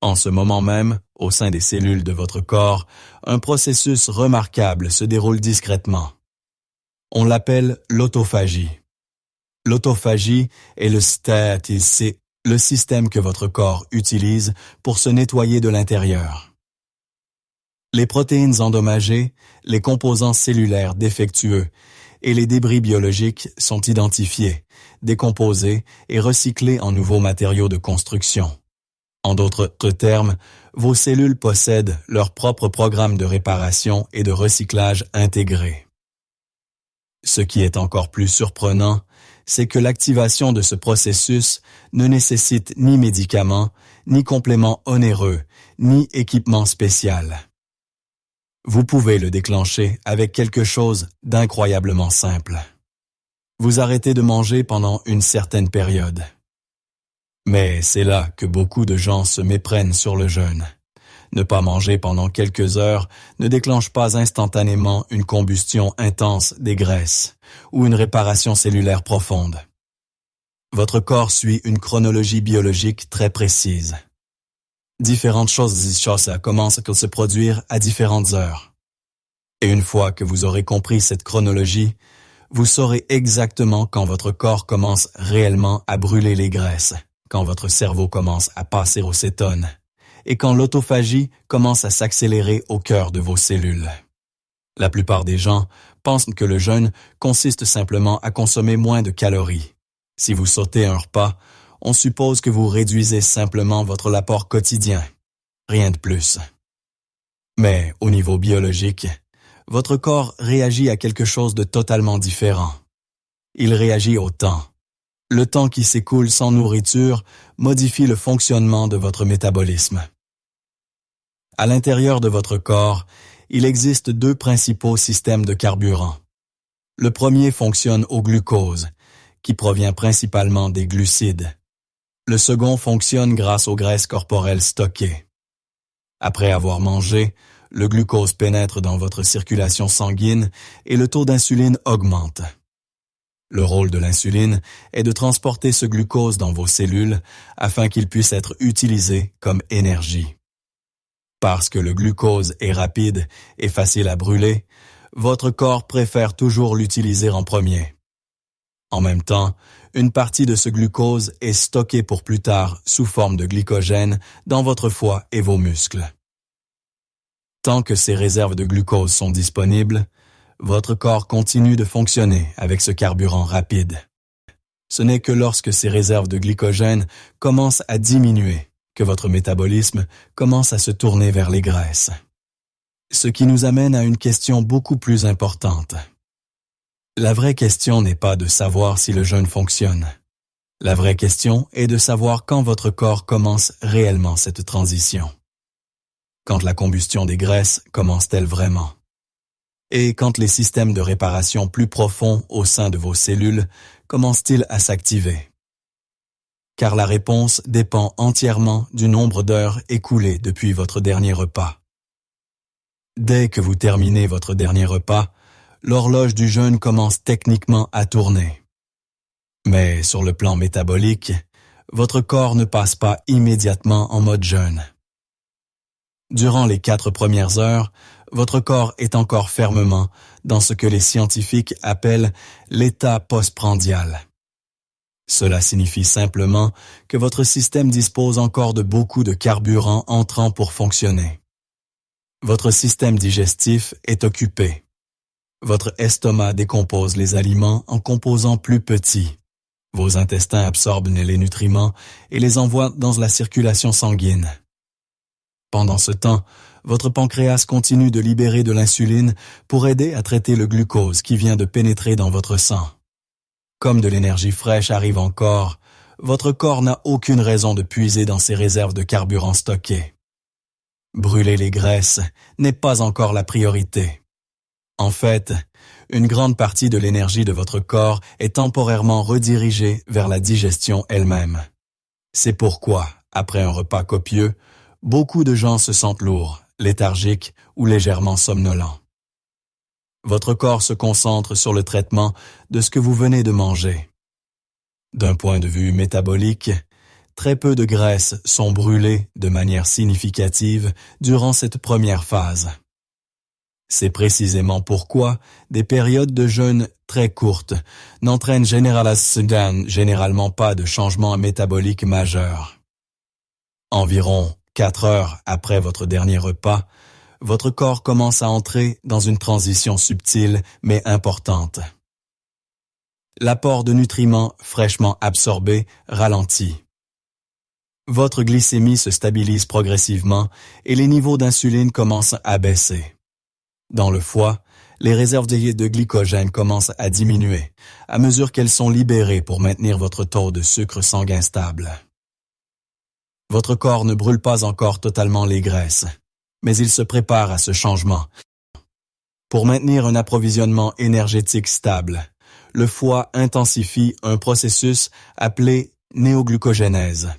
En ce moment même, au sein des cellules de votre corps, un processus remarquable se déroule discrètement. On l'appelle l'autophagie. L'autophagie est le système que votre corps utilise pour se nettoyer de l'intérieur. Les protéines endommagées, les composants cellulaires défectueux et les débris biologiques sont identifiés, décomposés et recyclés en nouveaux matériaux de construction. En d'autres termes, vos cellules possèdent leur propre programme de réparation et de recyclage intégré. Ce qui est encore plus surprenant, c'est que l'activation de ce processus ne nécessite ni médicaments, ni compléments onéreux, ni équipement spécial. Vous pouvez le déclencher avec quelque chose d'incroyablement simple. Vous arrêtez de manger pendant une certaine période. Mais c'est là que beaucoup de gens se méprennent sur le jeûne. Ne pas manger pendant quelques heures ne déclenche pas instantanément une combustion intense des graisses ou une réparation cellulaire profonde. Votre corps suit une chronologie biologique très précise. Différentes choses commencent à se produire à différentes heures. Et une fois que vous aurez compris cette chronologie, vous saurez exactement quand votre corps commence réellement à brûler les graisses, quand votre cerveau commence à passer au cétone, et quand l'autophagie commence à s'accélérer au cœur de vos cellules. La plupart des gens pensent que le jeûne consiste simplement à consommer moins de calories. Si vous sautez un repas, on suppose que vous réduisez simplement votre apport quotidien. Rien de plus. Mais au niveau biologique, votre corps réagit à quelque chose de totalement différent. Il réagit au temps. Le temps qui s'écoule sans nourriture modifie le fonctionnement de votre métabolisme. À l'intérieur de votre corps, il existe deux principaux systèmes de carburant. Le premier fonctionne au glucose, qui provient principalement des glucides. Le second fonctionne grâce aux graisses corporelles stockées. Après avoir mangé, le glucose pénètre dans votre circulation sanguine et le taux d'insuline augmente. Le rôle de l'insuline est de transporter ce glucose dans vos cellules afin qu'il puisse être utilisé comme énergie. Parce que le glucose est rapide et facile à brûler, votre corps préfère toujours l'utiliser en premier. En même temps, une partie de ce glucose est stockée pour plus tard sous forme de glycogène dans votre foie et vos muscles. Tant que ces réserves de glucose sont disponibles, votre corps continue de fonctionner avec ce carburant rapide. Ce n'est que lorsque ces réserves de glycogène commencent à diminuer que votre métabolisme commence à se tourner vers les graisses. Ce qui nous amène à une question beaucoup plus importante. La vraie question n'est pas de savoir si le jeûne fonctionne. La vraie question est de savoir quand votre corps commence réellement cette transition. Quand la combustion des graisses commence-t-elle vraiment? Et quand les systèmes de réparation plus profonds au sein de vos cellules commencent-ils à s'activer? Car la réponse dépend entièrement du nombre d'heures écoulées depuis votre dernier repas. Dès que vous terminez votre dernier repas, l'horloge du jeûne commence techniquement à tourner. Mais sur le plan métabolique, votre corps ne passe pas immédiatement en mode jeûne. Durant les 4 premières heures, votre corps est encore fermement dans ce que les scientifiques appellent l'état postprandial. Cela signifie simplement que votre système dispose encore de beaucoup de carburant entrant pour fonctionner. Votre système digestif est occupé. Votre estomac décompose les aliments en composants plus petits. Vos intestins absorbent les nutriments et les envoient dans la circulation sanguine. Pendant ce temps, votre pancréas continue de libérer de l'insuline pour aider à traiter le glucose qui vient de pénétrer dans votre sang. Comme de l'énergie fraîche arrive encore, votre corps n'a aucune raison de puiser dans ses réserves de carburant stockées. Brûler les graisses n'est pas encore la priorité. En fait, une grande partie de l'énergie de votre corps est temporairement redirigée vers la digestion elle-même. C'est pourquoi, après un repas copieux, beaucoup de gens se sentent lourds, léthargiques ou légèrement somnolents. Votre corps se concentre sur le traitement de ce que vous venez de manger. D'un point de vue métabolique, très peu de graisses sont brûlées de manière significative durant cette première phase. C'est précisément pourquoi des périodes de jeûne très courtes n'entraînent généralement pas de changement métabolique majeur. Environ 4 heures après votre dernier repas, votre corps commence à entrer dans une transition subtile mais importante. L'apport de nutriments fraîchement absorbés ralentit. Votre glycémie se stabilise progressivement et les niveaux d'insuline commencent à baisser. Dans le foie, les réserves de glycogène commencent à diminuer à mesure qu'elles sont libérées pour maintenir votre taux de sucre sanguin stable. Votre corps ne brûle pas encore totalement les graisses, mais il se prépare à ce changement. Pour maintenir un approvisionnement énergétique stable, le foie intensifie un processus appelé néoglucogénèse.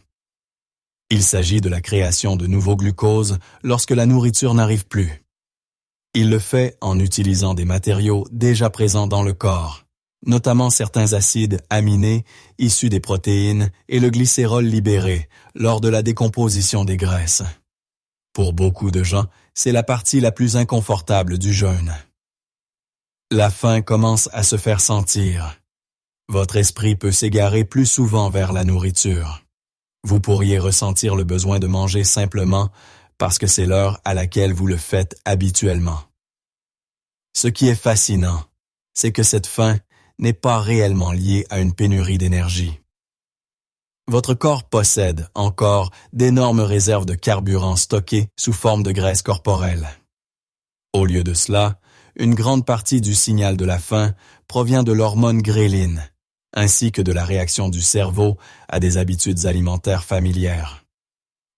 Il s'agit de la création de nouveaux glucoses lorsque la nourriture n'arrive plus. Il le fait en utilisant des matériaux déjà présents dans le corps, notamment certains acides aminés issus des protéines et le glycérol libéré lors de la décomposition des graisses. Pour beaucoup de gens, c'est la partie la plus inconfortable du jeûne. La faim commence à se faire sentir. Votre esprit peut s'égarer plus souvent vers la nourriture. Vous pourriez ressentir le besoin de manger simplement parce que c'est l'heure à laquelle vous le faites habituellement. Ce qui est fascinant, c'est que cette faim n'est pas réellement liée à une pénurie d'énergie. Votre corps possède encore d'énormes réserves de carburant stockées sous forme de graisse corporelle. Au lieu de cela, une grande partie du signal de la faim provient de l'hormone gréline, ainsi que de la réaction du cerveau à des habitudes alimentaires familières.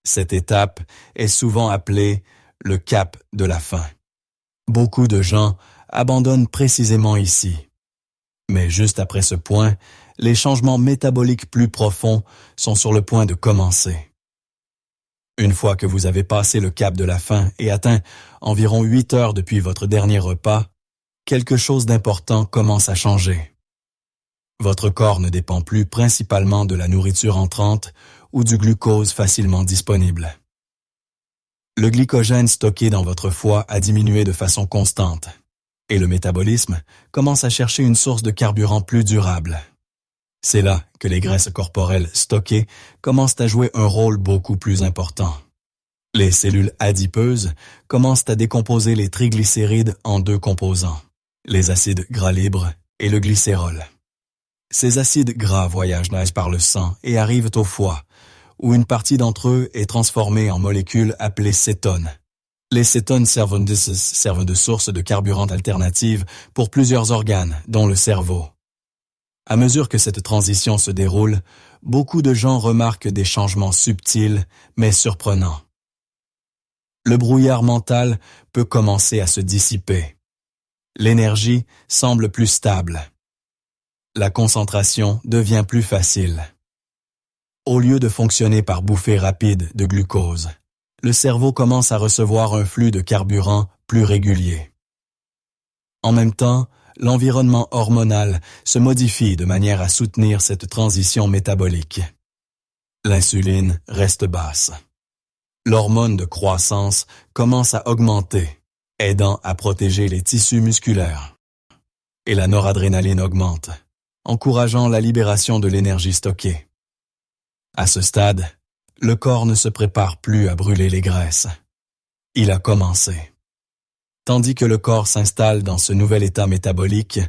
Cette étape est souvent appelée le cap de la faim. Beaucoup de gens abandonnent précisément ici. Mais juste après ce point, les changements métaboliques plus profonds sont sur le point de commencer. Une fois que vous avez passé le cap de la faim et atteint environ 8 heures depuis votre dernier repas, quelque chose d'important commence à changer. Votre corps ne dépend plus principalement de la nourriture entrante ou du glucose facilement disponible. Le glycogène stocké dans votre foie a diminué de façon constante, et le métabolisme commence à chercher une source de carburant plus durable. C'est là que les graisses corporelles stockées commencent à jouer un rôle beaucoup plus important. Les cellules adipeuses commencent à décomposer les triglycérides en 2 composants, les acides gras libres et le glycérol. Ces acides gras voyagent par le sang et arrivent au foie, où une partie d'entre eux est transformée en molécules appelées cétones. Les cétones servent de source de carburant alternative pour plusieurs organes, dont le cerveau. À mesure que cette transition se déroule, beaucoup de gens remarquent des changements subtils mais surprenants. Le brouillard mental peut commencer à se dissiper. L'énergie semble plus stable. La concentration devient plus facile. Au lieu de fonctionner par bouffées rapides de glucose, le cerveau commence à recevoir un flux de carburant plus régulier. En même temps, l'environnement hormonal se modifie de manière à soutenir cette transition métabolique. L'insuline reste basse. L'hormone de croissance commence à augmenter, aidant à protéger les tissus musculaires. Et la noradrénaline augmente, encourageant la libération de l'énergie stockée. À ce stade, le corps ne se prépare plus à brûler les graisses. Il a commencé. Tandis que le corps s'installe dans ce nouvel état métabolique,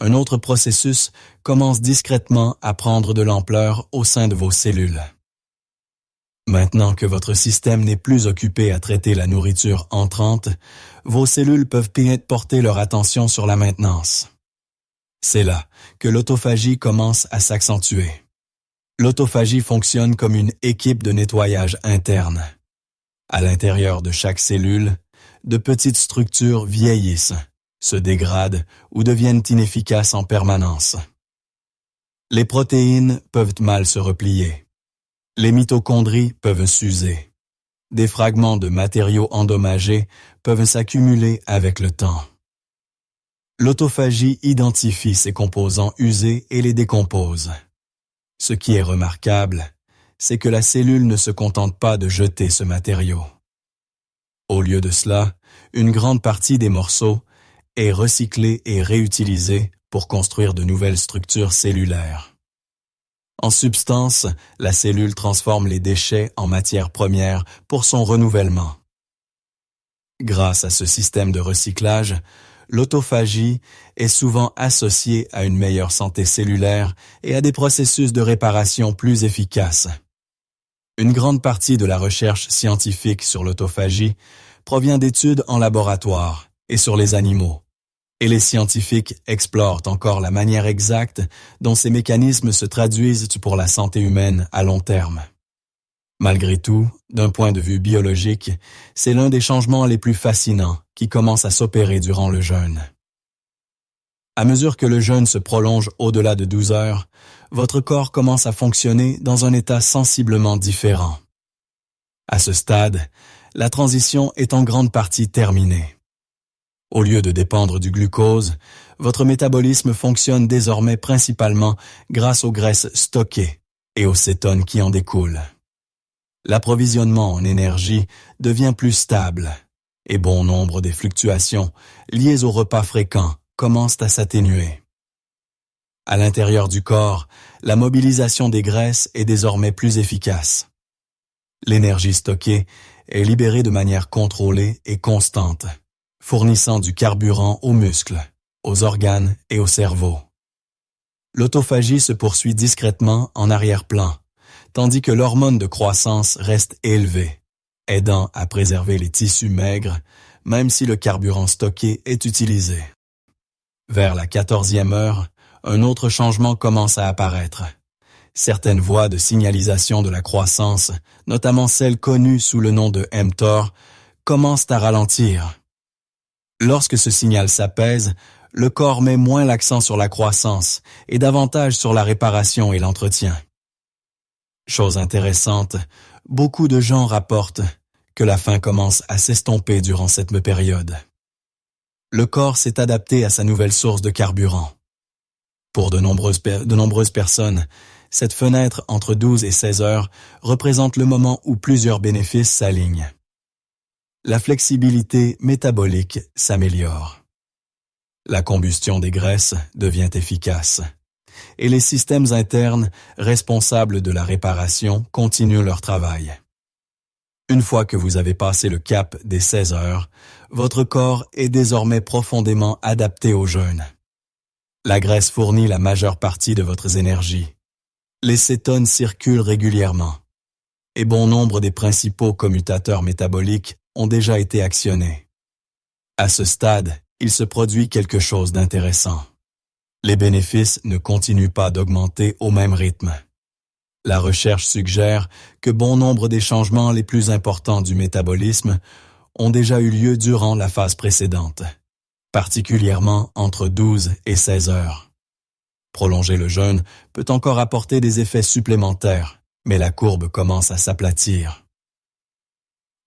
un autre processus commence discrètement à prendre de l'ampleur au sein de vos cellules. Maintenant que votre système n'est plus occupé à traiter la nourriture entrante, vos cellules peuvent porter leur attention sur la maintenance. C'est là que l'autophagie commence à s'accentuer. L'autophagie fonctionne comme une équipe de nettoyage interne. À l'intérieur de chaque cellule, de petites structures vieillissent, se dégradent ou deviennent inefficaces en permanence. Les protéines peuvent mal se replier. Les mitochondries peuvent s'user. Des fragments de matériaux endommagés peuvent s'accumuler avec le temps. L'autophagie identifie ces composants usés et les décompose. Ce qui est remarquable, c'est que la cellule ne se contente pas de jeter ce matériau. Au lieu de cela, une grande partie des morceaux est recyclée et réutilisée pour construire de nouvelles structures cellulaires. En substance, la cellule transforme les déchets en matière première pour son renouvellement. Grâce à ce système de recyclage, l'autophagie est souvent associée à une meilleure santé cellulaire et à des processus de réparation plus efficaces. Une grande partie de la recherche scientifique sur l'autophagie provient d'études en laboratoire et sur les animaux, et les scientifiques explorent encore la manière exacte dont ces mécanismes se traduisent pour la santé humaine à long terme. Malgré tout, d'un point de vue biologique, c'est l'un des changements les plus fascinants qui commence à s'opérer durant le jeûne. À mesure que le jeûne se prolonge au-delà de 12 heures, votre corps commence à fonctionner dans un état sensiblement différent. À ce stade, la transition est en grande partie terminée. Au lieu de dépendre du glucose, votre métabolisme fonctionne désormais principalement grâce aux graisses stockées et aux cétones qui en découlent. L'approvisionnement en énergie devient plus stable et bon nombre des fluctuations liées aux repas fréquents commencent à s'atténuer. À l'intérieur du corps, la mobilisation des graisses est désormais plus efficace. L'énergie stockée est libérée de manière contrôlée et constante, fournissant du carburant aux muscles, aux organes et au cerveau. L'autophagie se poursuit discrètement en arrière-plan, tandis que l'hormone de croissance reste élevée, aidant à préserver les tissus maigres, même si le carburant stocké est utilisé. Vers la 14e heure, un autre changement commence à apparaître. Certaines voies de signalisation de la croissance, notamment celles connues sous le nom de mTOR, commencent à ralentir. Lorsque ce signal s'apaise, le corps met moins l'accent sur la croissance et davantage sur la réparation et l'entretien. Chose intéressante, beaucoup de gens rapportent que la faim commence à s'estomper durant cette période. Le corps s'est adapté à sa nouvelle source de carburant. Pour de nombreuses personnes, cette fenêtre entre 12 et 16 heures représente le moment où plusieurs bénéfices s'alignent. La flexibilité métabolique s'améliore. La combustion des graisses devient efficace. Et les systèmes internes responsables de la réparation continuent leur travail. Une fois que vous avez passé le cap des 16 heures, votre corps est désormais profondément adapté au jeûne. La graisse fournit la majeure partie de votre énergie. Les cétones circulent régulièrement. Et bon nombre des principaux commutateurs métaboliques ont déjà été actionnés. À ce stade, il se produit quelque chose d'intéressant. Les bénéfices ne continuent pas d'augmenter au même rythme. La recherche suggère que bon nombre des changements les plus importants du métabolisme ont déjà eu lieu durant la phase précédente, particulièrement entre 12 et 16 heures. Prolonger le jeûne peut encore apporter des effets supplémentaires, mais la courbe commence à s'aplatir.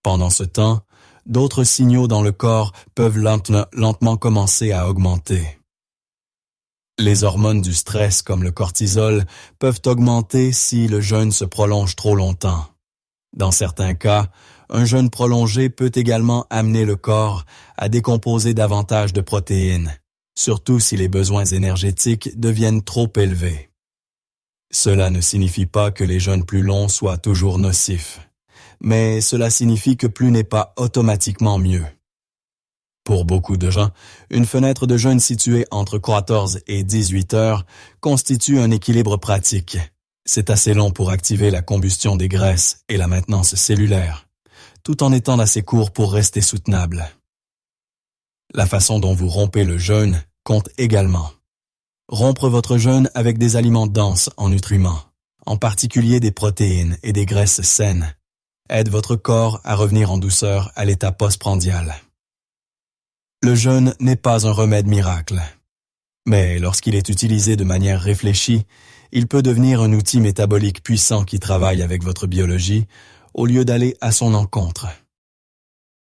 Pendant ce temps, d'autres signaux dans le corps peuvent lentement commencer à augmenter. Les hormones du stress comme le cortisol peuvent augmenter si le jeûne se prolonge trop longtemps. Dans certains cas, un jeûne prolongé peut également amener le corps à décomposer davantage de protéines, surtout si les besoins énergétiques deviennent trop élevés. Cela ne signifie pas que les jeûnes plus longs soient toujours nocifs, mais cela signifie que plus n'est pas automatiquement mieux. Pour beaucoup de gens, une fenêtre de jeûne située entre 14 et 18 heures constitue un équilibre pratique. C'est assez long pour activer la combustion des graisses et la maintenance cellulaire, tout en étant assez court pour rester soutenable. La façon dont vous rompez le jeûne compte également. Rompre votre jeûne avec des aliments denses en nutriments, en particulier des protéines et des graisses saines, aide votre corps à revenir en douceur à l'état postprandial. Le jeûne n'est pas un remède miracle, mais lorsqu'il est utilisé de manière réfléchie, il peut devenir un outil métabolique puissant qui travaille avec votre biologie au lieu d'aller à son encontre.